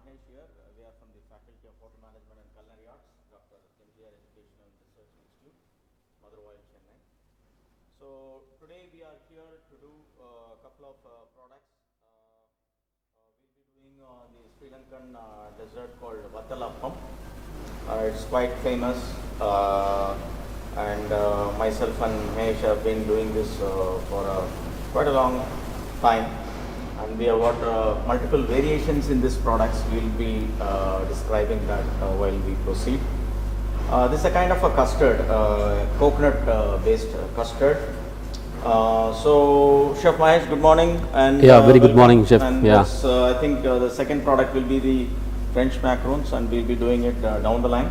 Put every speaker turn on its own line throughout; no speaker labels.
Mahesh here. We are from the Faculty of Hotel Management and Culinary Arts, Dr. MGR Educational and Research Institute, Maduravoyal, Chennai. So today we are here to do a couple of products. We'll be doing the Sri Lankan dessert called Vathala. It's quite famous, and myself and Mahesh have been doing this for quite a long time. And we have got multiple variations in these products. We will be describing that while we proceed. This is a kind of a custard, coconut based custard. So Chef Mahesh, good morning. And
very good morning, Chef.
And I think the second product will be the French macarons, and we'll be doing it down the line.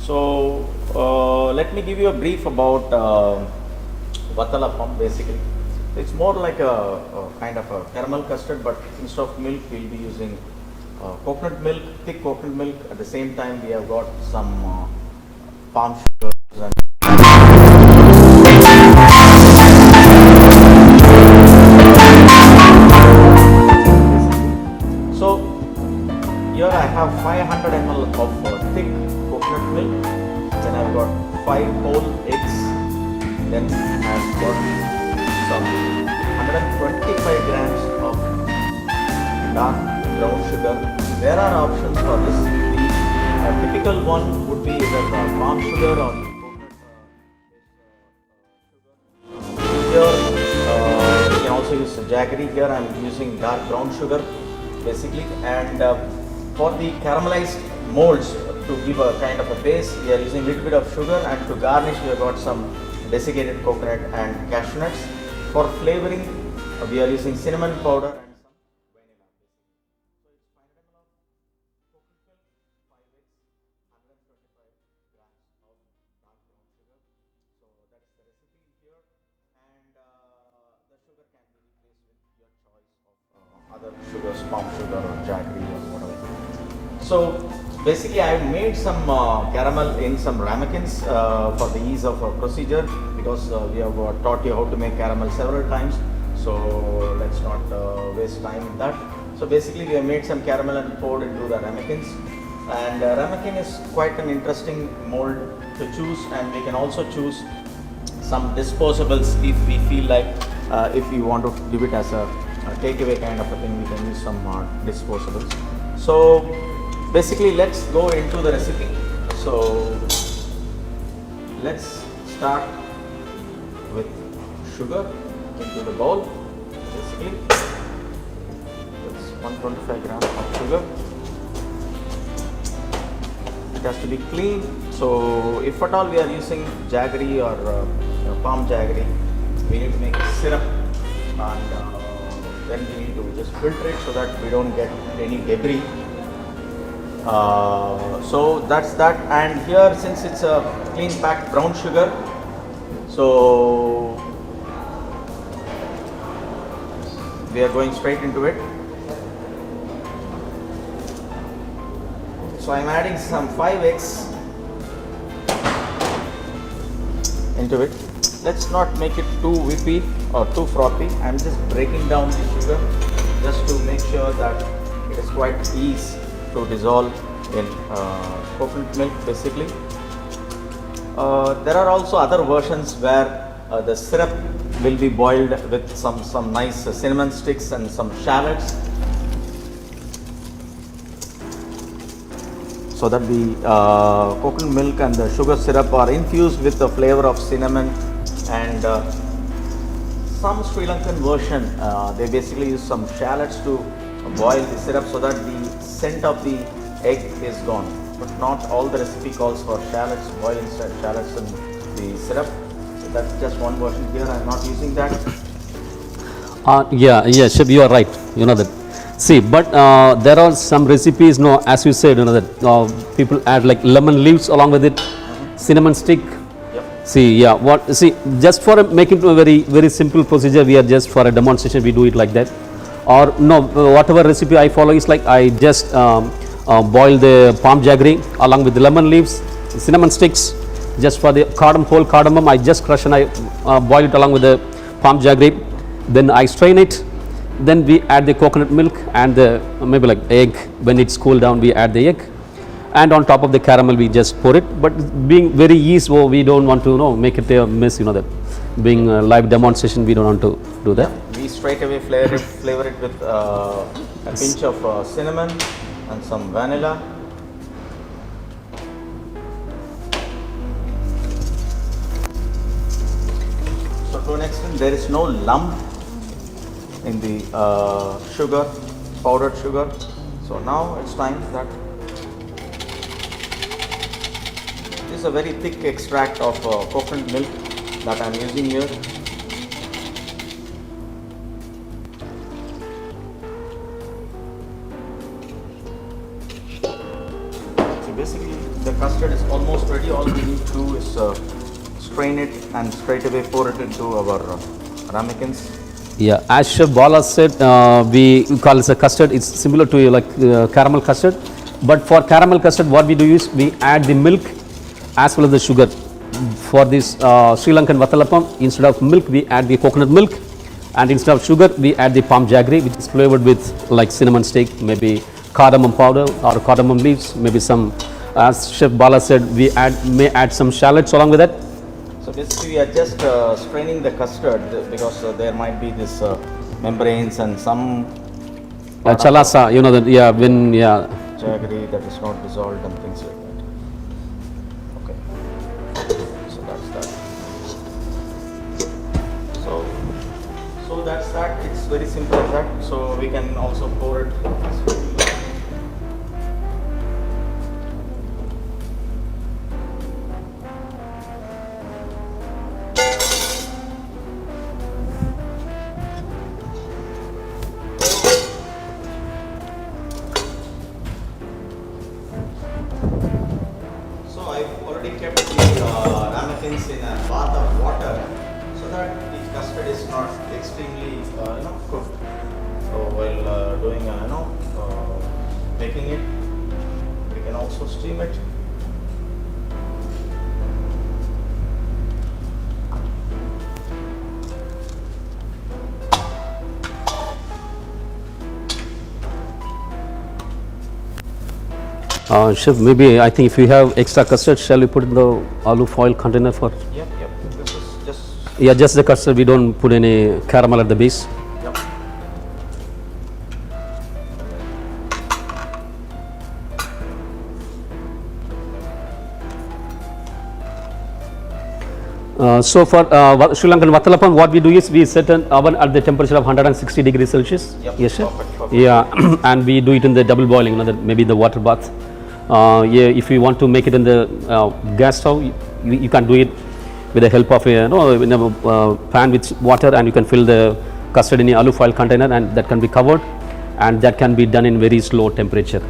So let me give you a brief about Vathala basically. It's more like a kind of a caramel custard, but instead of milk, we'll be using coconut milk, thick coconut milk. At the same time, we have got some palm sugars and so here I have 500 ml of thick coconut milk. Then I've got 5 whole eggs. Then I've got some 125 grams of dark brown sugar. There are options for this. The typical one would be either palm sugar or coconut sugar. Here you can also use jaggery. Here I am using dark brown sugar basically, and for the caramelized molds to give a kind of a base, we are using a little bit of sugar, and to garnish we have got some desiccated coconut and cashew nuts. For flavoring, we are using cinnamon powder and some vanilla. So it's 500 ml of coconut milk, 5 eggs, 125 grams of dark brown sugar. So that's the recipe here, and the sugar can be replaced with your choice of other sugars, palm sugar or jaggery or whatever. So basically, I have made some caramel in some ramekins for the ease of procedure, because we have taught you how to make caramel several times. So let's not waste time in that. So basically, we have made some caramel and poured into the ramekins. And ramekin is quite an interesting mold to choose, and we can also choose some disposables if we feel like if we want to give it as a takeaway kind of a thing, we can use some disposables. So basically, let's go into the recipe. So let's start with sugar into the bowl. Basically, that's 125 grams of sugar. It has to be clean. So if at all we are using jaggery or palm jaggery, we need to make a syrup, and then we need to just filter it so that we don't get any debris. So that's that. And here, since it's a clean packed brown sugar, so we are going straight into it. So I'm adding some 5 eggs into it. Let's not make it too whippy or too frothy. I'm just breaking down the sugar just to make sure that it is quite easy to dissolve in coconut milk basically. There are also other versions where the syrup will be boiled with some nice cinnamon sticks and some shallots, so that the coconut milk and the sugar syrup are infused with the flavor of cinnamon. And some Sri Lankan version, they basically use some shallots to boil the syrup so that the scent of the egg is gone. But not all the recipe calls for shallots, boil inside shallots in the syrup. So that's just one version. Here I am not using that.
Chef, you are right. You know that. See, but there are some recipes, as you said, that people add like lemon leaves along with it, cinnamon stick. See, just for making it a very simple procedure, we are just for a demonstration, we do it like that. Or whatever recipe I follow is like I just boil the palm jaggery along with the lemon leaves, cinnamon sticks. Just for the whole cardamom, I just crush and I boil it along with the palm jaggery. Then I strain it. Then we add the coconut milk and the maybe like egg. When it's cooled down, we add the egg, and on top of the caramel we just pour it. But being very easy, so we don't want to make it a mess. That being a live demonstration, we don't want to do that.
We straight away flavor it with a pinch of cinnamon and some vanilla. So to an extent, there is no lump in the sugar, powdered sugar. So now it's time that this is a very thick extract of coconut milk that I am using here. So basically the custard is almost ready. All we need to do is strain it and straight away pour it into our ramekins.
Yeah, as Chef Bala said, we call it a custard. It's similar to like caramel custard. But for caramel custard, what we do is we add the milk as well as the sugar. For this Sri Lankan Vathala, instead of milk, we add the coconut milk, and instead of sugar, we add the palm jaggery, which is flavored with like cinnamon stick, maybe cardamom powder or cardamom leaves, maybe some. As Chef Bala said, we may add some shallots along with that.
So basically we are just straining the custard because there might be this membranes and some
Chalasa,
jaggery that is not dissolved and things like that. Okay, so that's that. So that's that. It's very simple as that. So we can also pour it. Kept the ramekins in a bath of water so that the custard is not extremely cooked. So while doing making it, we can also steam it.
Chef, maybe I think if you have extra custard, shall we put in the aloo foil container for?
Yep. This is just.
Yeah, just the custard. We don't put any caramel at the base.
Yep.
So for Sri Lankan Vathala, what we do is we set an oven at the temperature of 160 degrees Celsius.
Yep.
Yes, Chef.
Perfect.
Yeah, and we do it in the double boiling, maybe the water bath. Yeah, if you want to make it in the gas stove, you can do it with the help of a pan with water, and you can fill the custard in a aloo foil container, and that can be covered, and that can be done in very slow temperature.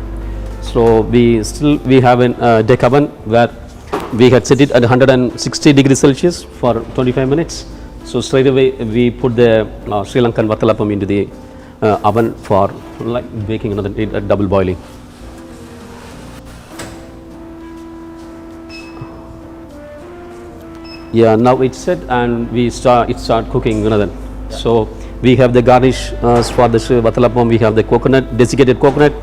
So we have a deck oven where we had set it at 160 degrees Celsius for 25 minutes. So straight away we put the Sri Lankan Vathala into the oven for like baking another double boiling. Yeah, now it's set and it start cooking then. Yeah. So we have the garnish for the Vathala. We have the coconut, desiccated coconut,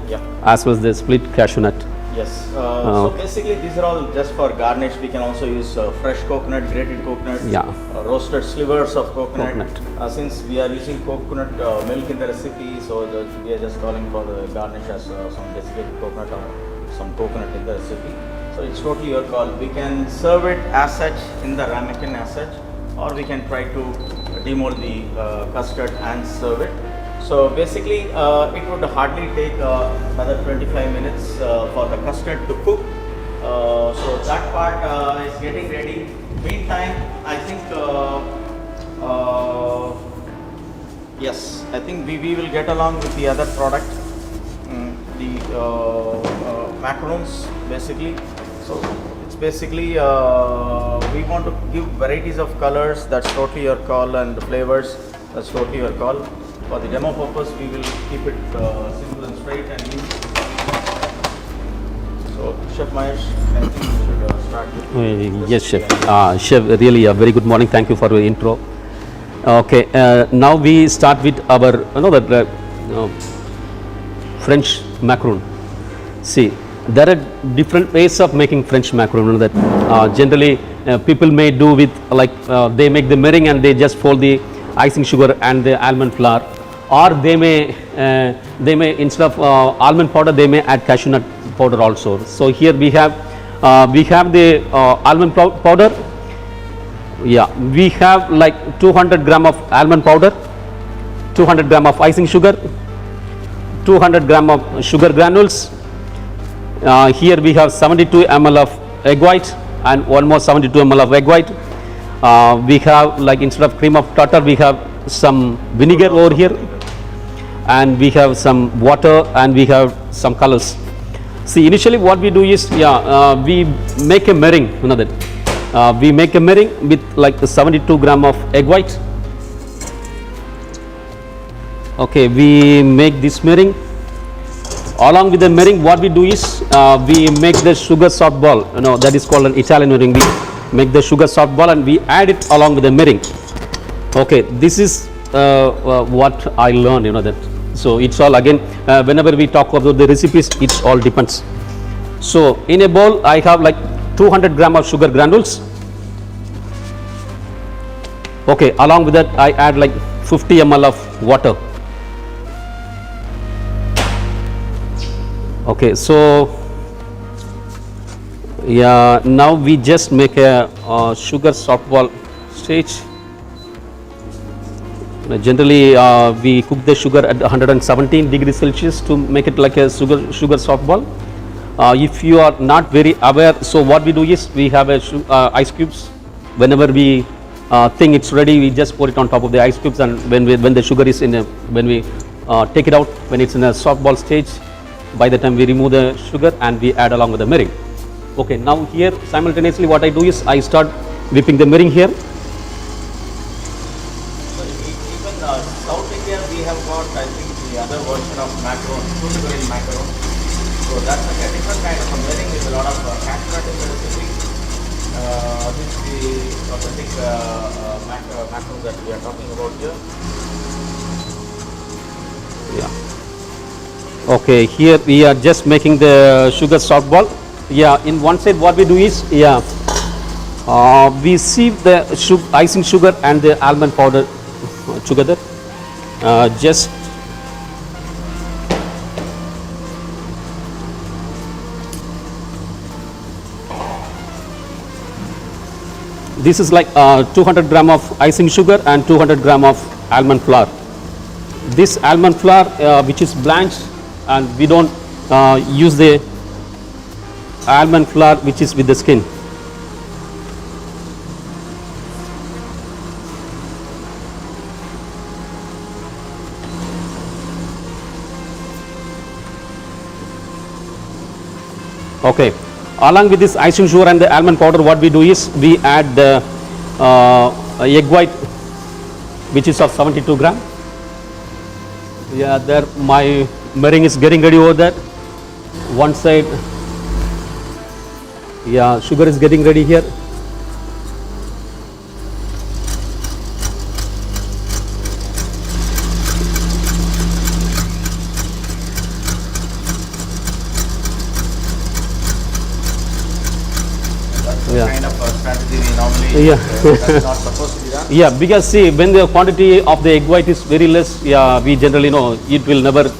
as well as the split cashew nut.
Yes. So basically these are all just for garnish. We can also use fresh coconut, grated coconut, roasted slivers of coconut. Since we are using coconut milk in the recipe, so we are just calling for the garnish as some desiccated coconut or some coconut in the recipe. So it's totally your call. We can serve it as such in the ramekin as such, or we can try to demold the custard and serve it. So basically it would hardly take another 25 minutes for the custard to cook. So that part is getting ready. Meantime, I think yes, I think we will get along with the other product, the macarons basically. So it's basically we want to give varieties of colors. That's totally your call, and the flavors. That's totally your call. For the demo purpose, we will keep it simple and straight and easy. So, Chef Mahesh, I think we should start with
Yes, Chef. Chef, really a very good morning. Thank you for your intro. Okay, now we start with our French macaron. See, there are different ways of making French macaron. You know that generally people may do with they make the meringue and they just fold the icing sugar and the almond flour, or they may instead of almond powder they may add cashew nut powder also. So here we have the almond powder. Yeah, we have like 200 gram of almond powder, 200 gram of icing sugar, 200 gram of sugar granules. Here we have 72 ml of egg white and one more 72 ml of egg white. We have, like, instead of cream of tartar we have some vinegar over here, and we have some water, and we have some colors. See, initially what we do is, we make a meringue, you know that. We make a meringue with like 72 gram of egg white. Okay, we make this meringue. Along with the meringue, what we do is we make the sugar soft ball. You know, that is called an Italian meringue. We make the sugar soft ball and we add it along with the meringue. Okay, this is what I learned. You know that. So it's all again. Whenever we talk about the recipes, it all depends. So in a bowl, I have like 200 gram of sugar granules. Okay, along with that I add like 50 ml of water. Okay, so yeah, now we just make a sugar soft ball stage. Generally we cook the sugar at 117 degrees Celsius to make it like a sugar soft ball. If you are not very aware, so what we do is we have a ice cubes. Whenever we think it's ready, we just pour it on top of the ice cubes, and when the sugar is when we take it out, when it's in a soft ball stage, by the time we remove the sugar and we add along with the meringue. Okay, now here simultaneously what I do is I start whipping the meringue here.
So even South India, we have got, I think, the other version of macaron, sugar in macaron. So that's like a different kind of a meringue with a lot of cashew nut in the recipe. This is the authentic macaron that we are talking about here.
Yeah. Okay, here we are just making the sugar soft ball. Yeah, in one side what we do is, we sieve the icing sugar and the almond powder together. Just this is like 200 gram of icing sugar and 200 gram of almond flour. This almond flour which is blanched, and we don't use the almond flour which is with the skin. Okay, along with this icing sugar and the almond powder, what we do is we add the egg white, which is of 72 gram. Yeah, there my meringue is getting ready over there. One side, yeah, sugar is getting ready here. Yeah.
Kind of a strategy we normally that's not supposed to be done.
Yeah, because see, when the quantity of the egg white is very less, we generally know it will never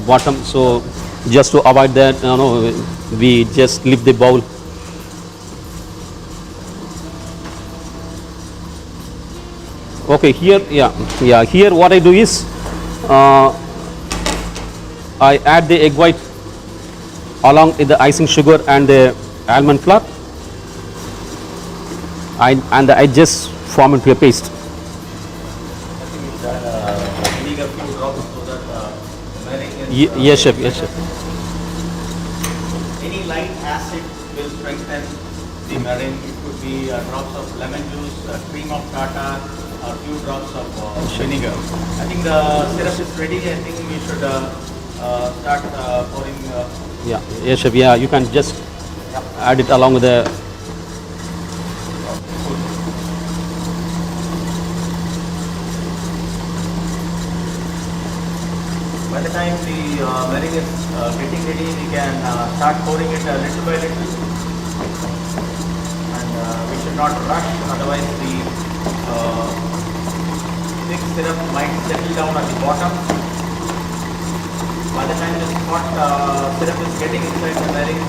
bottom. So just to avoid that, we just leave the bowl. Okay, here, here what I do is I add the egg white along with the icing sugar and the almond flour, and I just form into a paste.
I think it's vinegar few drops so that meringue is,
Yes, chef. Yes, chef.
any light acid will strengthen the meringue. It could be drops of lemon juice, cream of tartar, or few drops of vinegar. I think the syrup is ready. I think we should start pouring.
Yes, chef. Yeah, you can just add it along with the.
the time the meringue is getting ready, we can start pouring it little by little. And we should not rush, otherwise the thick syrup might settle down at the bottom. By the time this hot syrup is getting inside the meringue,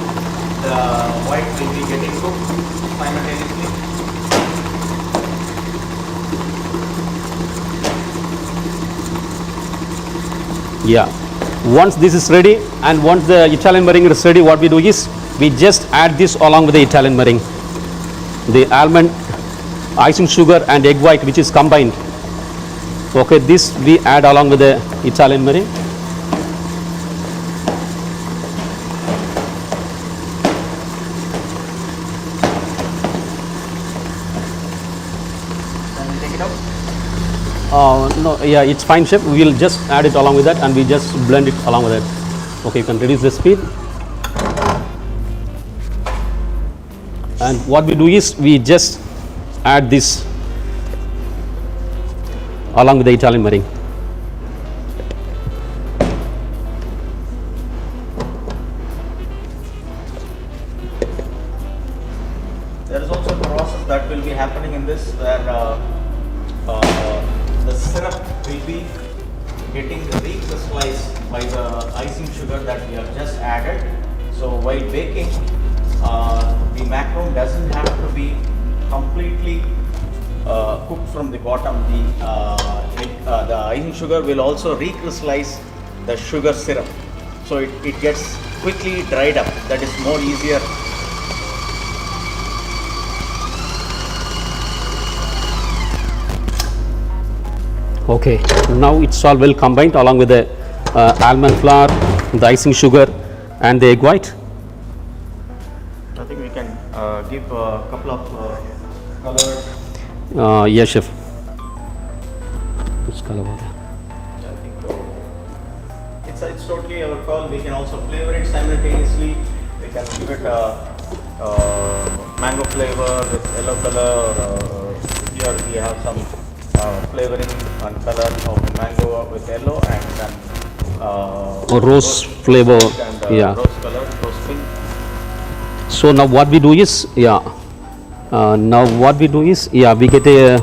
the white will be getting cooked simultaneously.
Yeah. Once this is ready and once the Italian meringue is ready, what we do is we just add this along with the Italian meringue. The almond, icing sugar and egg white which is combined. Okay, this we add along with the Italian meringue.
Then we take it out.
No, yeah, it's fine, chef. We will just add it along with that and we just blend it along with it. Okay, you can reduce the speed. And what we do is we just add this along with the Italian meringue.
There is also a process that will be happening in this where the syrup will be getting recrystallized by the icing sugar that we have just added. So while baking, the macaron doesn't have to be completely cooked from the bottom. The icing sugar will also recrystallize the sugar syrup. So it gets quickly dried up. That is more easier.
Okay, now it's all well combined along with the almond flour, the icing sugar and the egg white.
I think we can give a couple of colors.
Yes, chef. Which color was that?
I think it's totally our call. We can also flavor it simultaneously. We can give it a mango flavor with yellow color. Here we have some flavoring and color of mango with yellow and then
Rose flavor,
and
yeah.
rose color, rose pink.
So now what we do is, we get a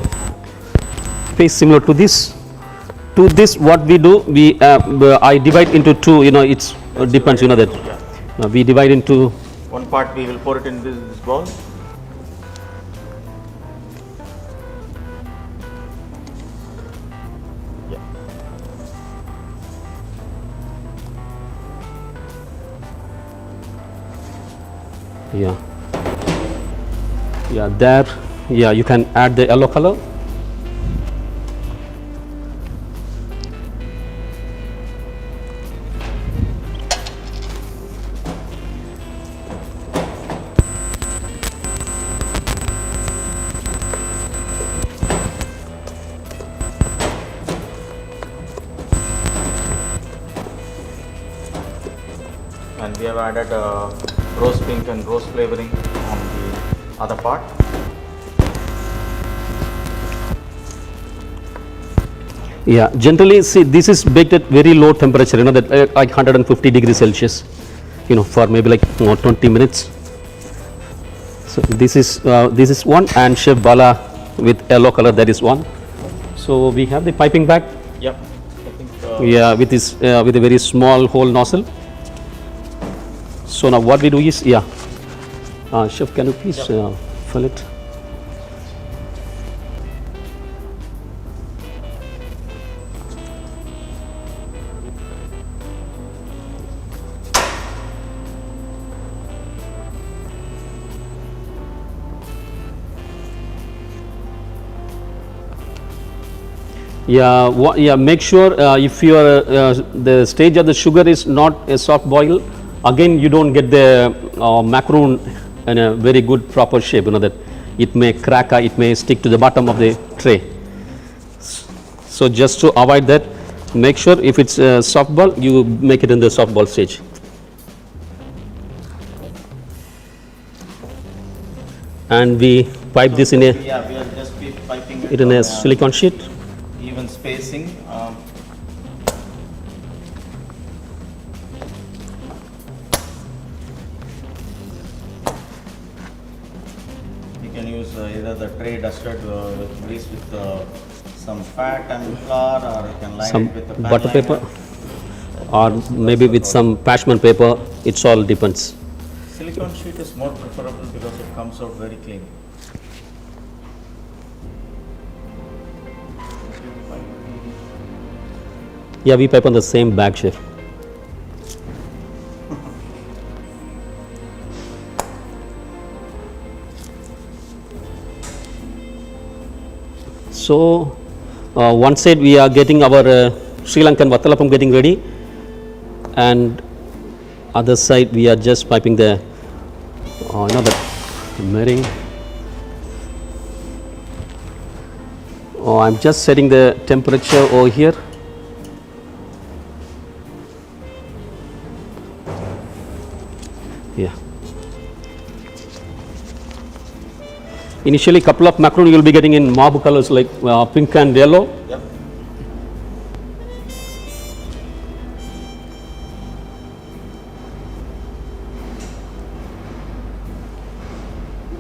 paste similar to this. To this, what we do, I divide into two. It's depends. That
Yeah.
we divide into.
One part we will pour it in this bowl. Yeah.
There, you can add the yellow color.
And we have added rose pink and rose flavoring on the other part.
Yeah, generally, see, this is baked at very low temperature, that like 150 degrees Celsius, for maybe like 20 minutes. So this is one, and Chef Bala with yellow color, that is one. So we have the piping bag.
Yep. I think.
With this with a very small hole nozzle. So now what we do is, Chef, can you please fill it? Make sure if your the stage of the sugar is not a soft boil, again you don't get the macaron in a very good proper shape, that it may crack, it may stick to the bottom of the tray. So just to avoid that, make sure if it's a soft ball, you make it in the soft ball stage. And we pipe this in a
we are just be piping
it in a
on,
silicone sheet.
even spacing. can use either the tray dusted with grease with some fat and flour, or you can line
Some
it with the pan
butter
liner.
paper, or maybe with some parchment paper. It's all depends.
Silicone sheet is more preferable because it comes out very clean.
Yeah, we pipe on the same bag, chef. So, one side we are getting our Sri Lankan Vathala getting ready, and other side we are just piping the the meringue. Oh, I'm just setting the temperature over here. Yeah. Initially, couple of macaron you will be getting in marble colors like pink and yellow.
Yep.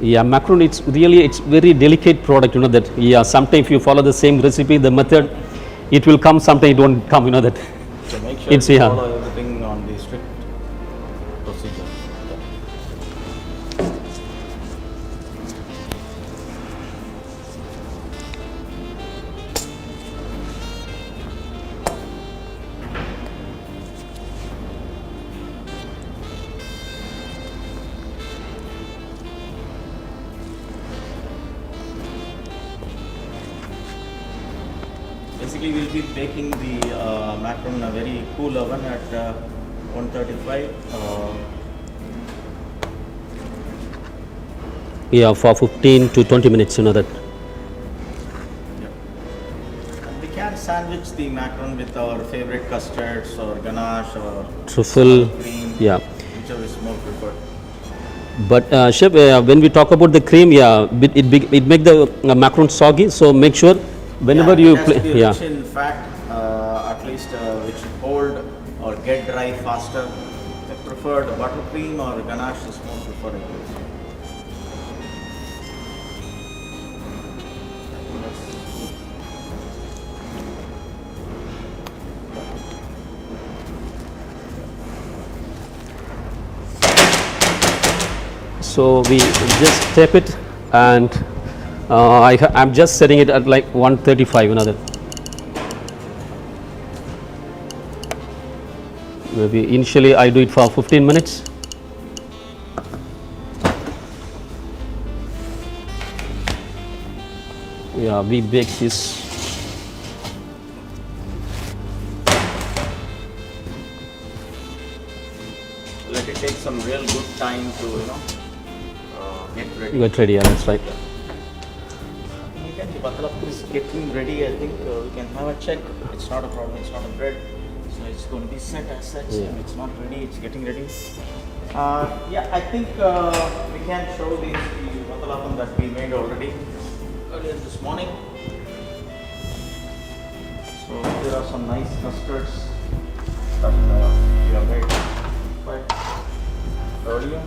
Yeah, macaron, it's very delicate product, that. Yeah, sometimes if you follow the same recipe, the method, it will come, sometimes it won't come, that.
So make sure
It's,
you
yeah.
follow everything on the strict procedure. Basically, we'll be baking the macaron in a very cool oven at 135.
Yeah, for 15 to 20 minutes, that.
And we can sandwich the macaron with our favorite custards or ganache or
Truffle,
cream,
yeah.
whichever is more preferred.
But chef, when we talk about the cream, yeah, it make the macaron soggy. So make sure whenever you
it has to be
yeah.
rich in fat, at least which hold or get dry faster. The preferred buttercream or ganache is more preferred. I guess.
So we just tape it, and I'm just setting it at like 135, that. Maybe initially I do it for 15 minutes. Yeah, we bake this.
Let it take some real good time to get ready.
Get ready, yeah, that's right.
Again, the vathala is getting ready. I think we can have a check. It's not a problem. It's not a bread, so it's going to be set as such.
Yeah.
And it's not ready. It's getting ready. Yeah, I think we can show the vathala that we made already earlier this morning. So there are some nice custards that we have made quite earlier.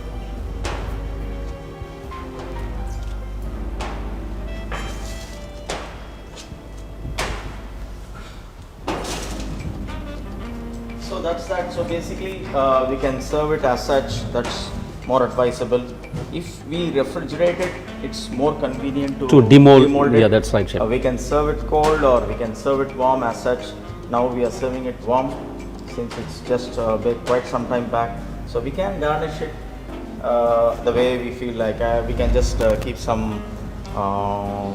So that's that. So basically, we can serve it as such. That's more advisable. If we refrigerate it, it's more convenient to
demold.
it.
Yeah, that's right, chef.
We can serve it cold or we can serve it warm as such. Now we are serving it warm since it's just baked quite some time back. So we can garnish it the way we feel like. We can just keep some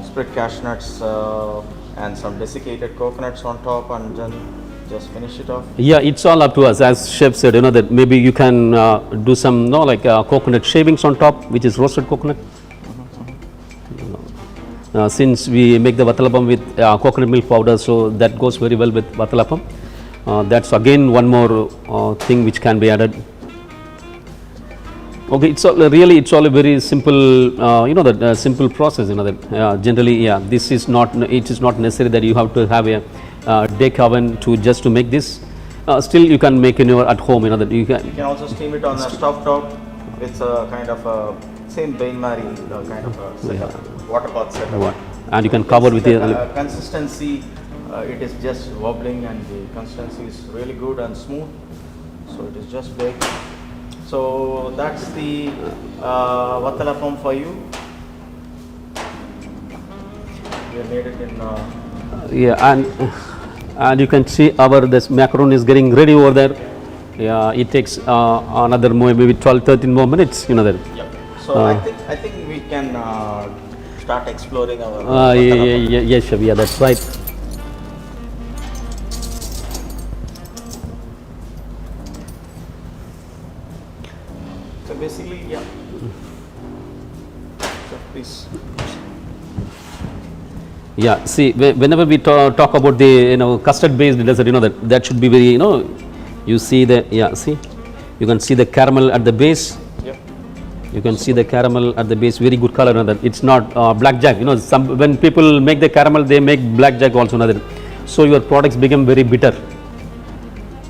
split cashew nuts and some desiccated coconuts on top, and then just finish it off.
Yeah, it's all up to us. As chef said, that maybe you can do some, coconut shavings on top, which is roasted coconut. Since we make the vathalapam with coconut milk powder, so that goes very well with vathalapam. That's again one more thing which can be added. Okay, it's all a very simple, that simple process. That generally, yeah, this is not. It is not necessary that you have to have a deck oven just to make this. Still, you can make at home. That you can.
You can also steam it on a stove top with a kind of a Same bain-marie kind of setup, water bath setup.
What? And you can cover with the
consistency. It is just wobbling, and the consistency is really good and smooth. So it is just baked. So that's the Vathala form for you. We have made it in.
yeah, and you can see our this macaron is getting ready over there. Yeah, it takes another maybe 12-13 more minutes. There.
Yep. So I think we can start exploring our.
Yes, chef. Yeah, that's right.
So basically, yeah. So please.
Yeah, see, whenever we talk about the custard based dessert, that should be very you see the see, you can see the caramel at the base.
Yep.
You can see the caramel at the base, very good color. That it's not blackjack. Some when people make the caramel, they make blackjack also. So your products become very bitter.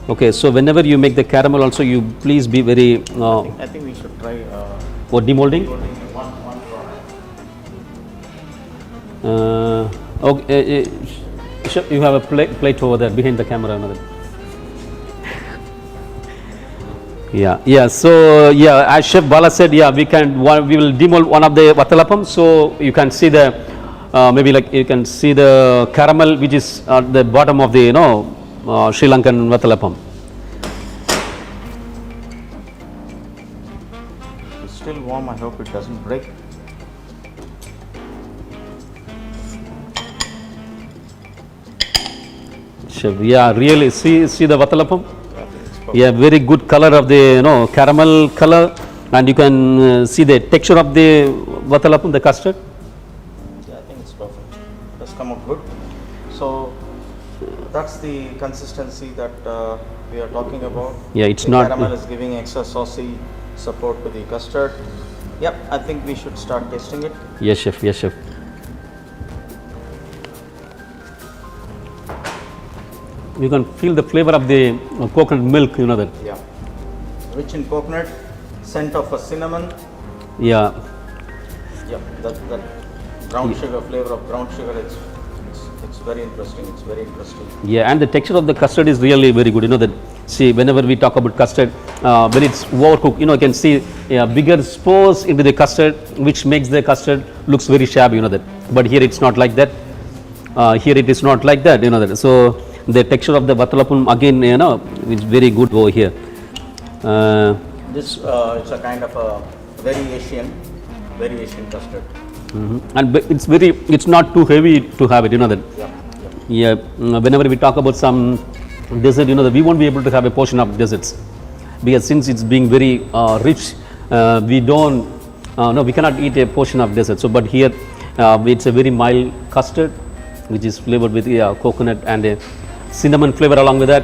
Okay, so whenever you make the caramel, also you please be very.
I think we should try.
For demolding.
One product.
Okay, you have a plate over there behind the camera. Yeah. So as Chef Bala said, we will demold one of the vathalapam. So you can see the maybe like you can see the caramel which is at the bottom of the Sri Lankan vathalapam.
It's still warm. I hope it doesn't break.
Chef, really see the vathalapam. Yeah, very good color of the caramel color, and you can see the texture of the vathalapam, the custard.
Yeah, I think it's perfect. That's come out good. So that's the consistency that we are talking about.
Yeah, it's
the
not.
Caramel is giving extra saucy support to the custard. Yep, I think we should start tasting it.
Yes, chef. Yes, chef. You can feel the flavor of the coconut milk, that.
Yeah. Rich in coconut, scent of a cinnamon.
Yeah.
Yeah, that brown sugar, flavor of brown sugar, it's very interesting. It's very interesting.
Yeah, and the texture of the custard is really very good. That see, whenever we talk about custard, when it's overcooked, you can see bigger spores into the custard, which makes the custard looks very shabby. That. But here it's not like that. Here it is not like that. That. So the texture of the vathalapam again, is very good over here.
This it's a kind of a very Asian custard.
And it's not too heavy to have it. That. Yeah. Whenever we talk about some dessert, that we won't be able to have a portion of desserts because since it's being very rich, we cannot eat a portion of dessert. So, but here it's a very mild custard, which is flavored with coconut and cinnamon flavor along with that.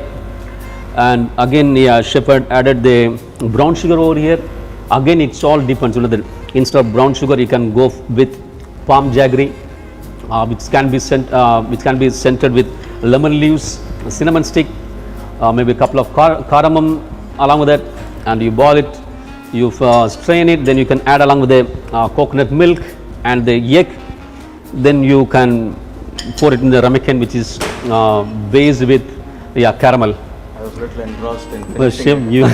And again, chef added the brown sugar over here. Again, it's all depends. Instead of brown sugar, you can go with palm jaggery, which can be scented with lemon leaves, cinnamon stick, maybe a couple of cardamom along with that, and you boil it. You strain it, then you can add along with the coconut milk and the egg. Then you can pour it in the ramekin, which is based with caramel.
I was a little engrossed in
Chef,
finishing.
you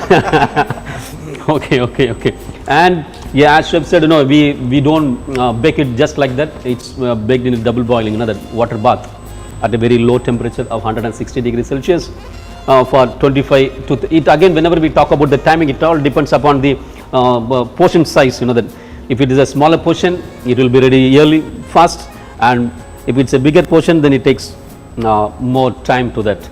okay. And as Chef said, we don't bake it just like that. It's baked in double boiling, that water bath at a very low temperature of 160 degrees Celsius for 25 to it. Again, whenever we talk about the timing, it all depends upon the portion size. That if it is a smaller portion, it will be ready early, fast, and if it's a bigger portion, then it takes more time to that.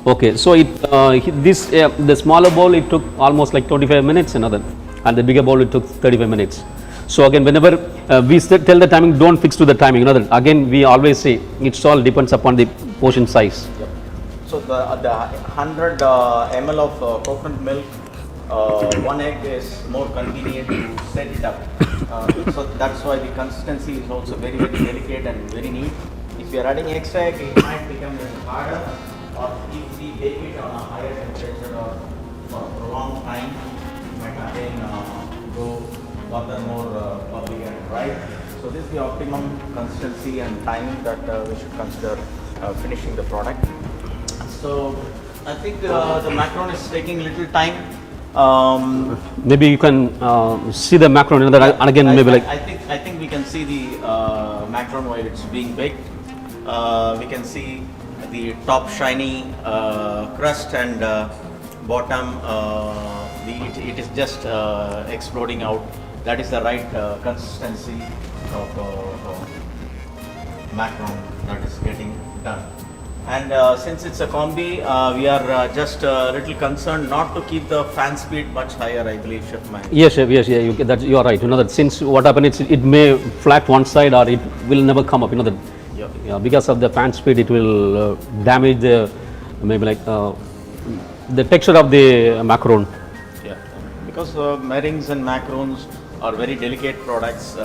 Okay, so the smaller bowl it took almost like 25 minutes, and the bigger bowl it took 35 minutes. So again, whenever we tell the timing, don't fix to the timing. Again, we always say it's all depends upon the portion size.
Yep. So the 100 ml of coconut milk, one egg is more convenient to set it up. So that's why the consistency is also very, very delicate and very neat. If you are adding extra egg, it might become a little harder, or if we bake it on a higher temperature or for a prolonged time, it might again go further more bubbly and dry. So this is the optimum consistency and timing that we should consider finishing the product. So I think the macaron is taking little time.
Maybe you can see the macaron, you know, that and again maybe like
I think we can see the macaron while it's being baked. We can see the top shiny crust and bottom it is just exploding out. That is the right consistency of macaron that is getting done. And since it's a combi, we are just a little concerned not to keep the fan speed much higher, I believe, Chef Mahesh.
yes, chef, yes, yeah, you are right. You know that since what happened, it may flat one side or it will never come up. You know that
Yep.
yeah, because of the fan speed, it will damage the maybe like the texture of the macaron.
Yeah, because meringues and macarons are very delicate products.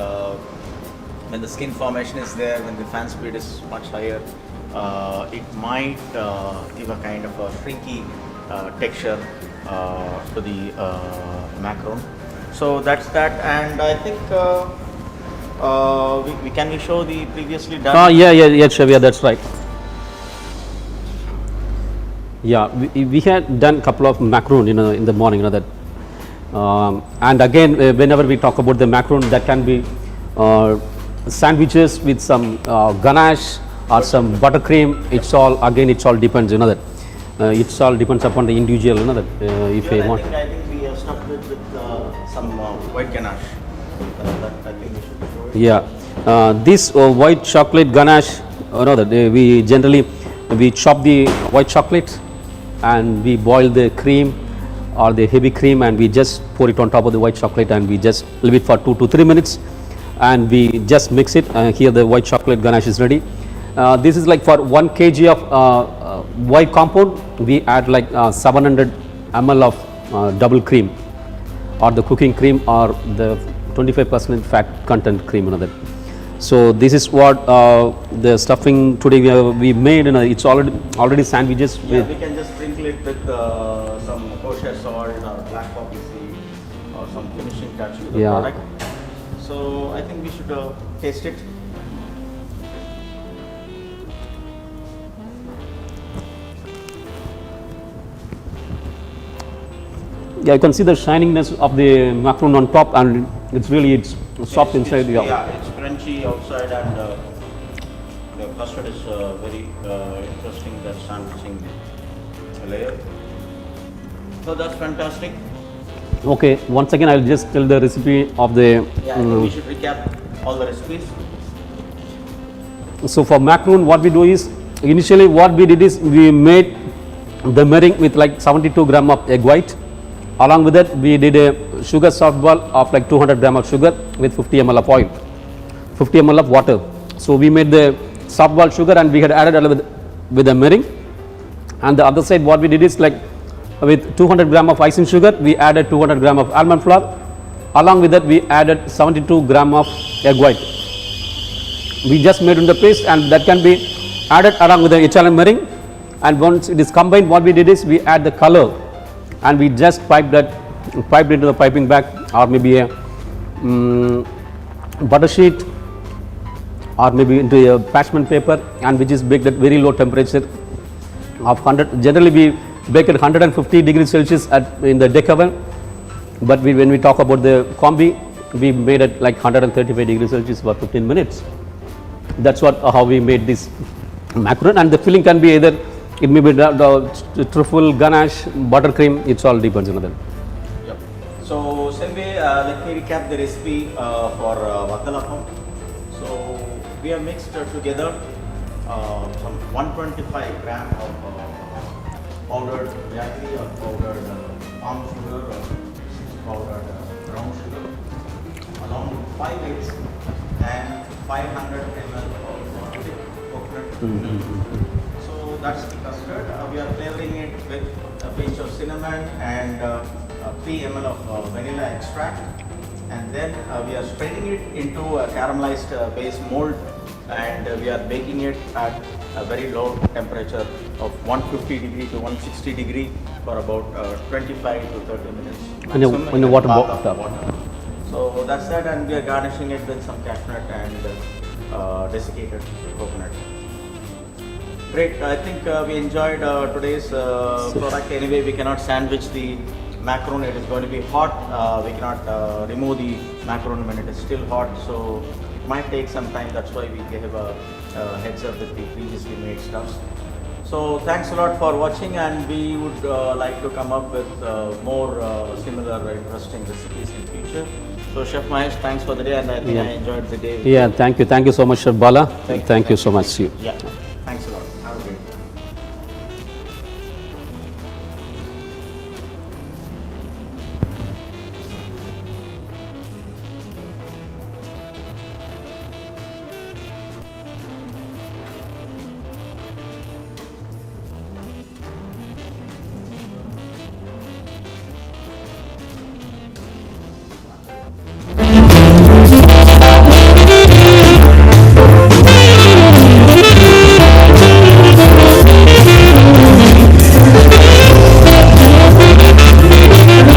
When the skin formation is there, when the fan speed is much higher, it might give a kind of a shrinky texture to the macaron. So that's that, and I think we can we show the previously done.
Yeah, chef, yeah, that's right. Yeah, we had done couple of macaron, you know, in the morning, you know that. And again, whenever we talk about the macaron, that can be sandwiches with some ganache or some buttercream. It's all depends, you know that. It's all depends upon the individual, you know that. If
Here
they want.
I think we have stuffed it with some white ganache. That I think we should show it.
Yeah, this white chocolate ganache, you know that we generally chop the white chocolate and we boil the cream or the heavy cream and we just pour it on top of the white chocolate and we just leave it for 2 to 3 minutes and we just mix it. Here the white chocolate ganache is ready. This is like for 1 kg of white compound, we add like 700 ml of double cream or the cooking cream or the 25% fat content cream, you know that. So this is what the stuffing today we made, and it's already sandwiches.
Yeah,
With
we can just sprinkle it with some kosher salt or black poppy seed or some finishing touch to the
Yeah.
product. So I think we should taste it.
yeah, you can see the shininess of the macaron on top, and it's soft inside.
Yeah, it's crunchy outside and the custard is very interesting, that sandwiching layer. So that's fantastic.
Okay, once again I'll just tell the recipe of the.
Yeah, I think we should recap all the recipes.
So for macaron, what we do is initially what we did is we made the meringue with like 72 gram of egg white. Along with that, we did a sugar soft ball of like 200 gram of sugar with 50 ml of oil, 50 ml of water. So we made the soft ball sugar and we had added with the meringue. And the other side, what we did is like with 200 gram of icing sugar, we added 200 gram of almond flour. Along with that, we added 72 gram of egg white. We just made in the paste, and that can be added along with the Italian meringue. And once it is combined, what we did is we add the color. And we just piped into the piping bag or maybe a butter sheet or maybe into a parchment paper, and which is baked at very low temperature of 100. Generally we bake at 150 degrees Celsius in the deck oven, but when we talk about the combi, we made it like 135 degrees Celsius for 15 minutes. That's how we made this macaron, and the filling can be either. It may be the truffle, ganache, buttercream. It's all depends on that.
Yep. So, Senve, let me recap the recipe for Vathala. So, we have mixed together some 125 gram of powdered jaggery or powdered palm sugar or powdered brown sugar, along with 5 eggs and 500 ml of thick coconut. So that's the custard. We are flavoring it with a pinch of cinnamon and 3 ml of vanilla extract, and then we are spreading it into a caramelized base mold, and we are baking it at a very low temperature of 150 degree to 160 degree for about 25 to 30 minutes.
And the water
bath of
bath.
water. So that's that, and we are garnishing it with some cashew nut and desiccated coconut. Great, I think we enjoyed today's product. Anyway, we cannot sandwich the macaron, it is going to be hot. We cannot remove the macaron when it is still hot, so it might take some time. That's why we gave a heads up with the previously made stuffs. So thanks a lot for watching, and we would like to come up with more similar interesting recipes in future. So Chef Mahesh, thanks for the day, and I think I enjoyed the day.
Yeah, thank you so much, Chef Bala. Thank you so much.
Yeah.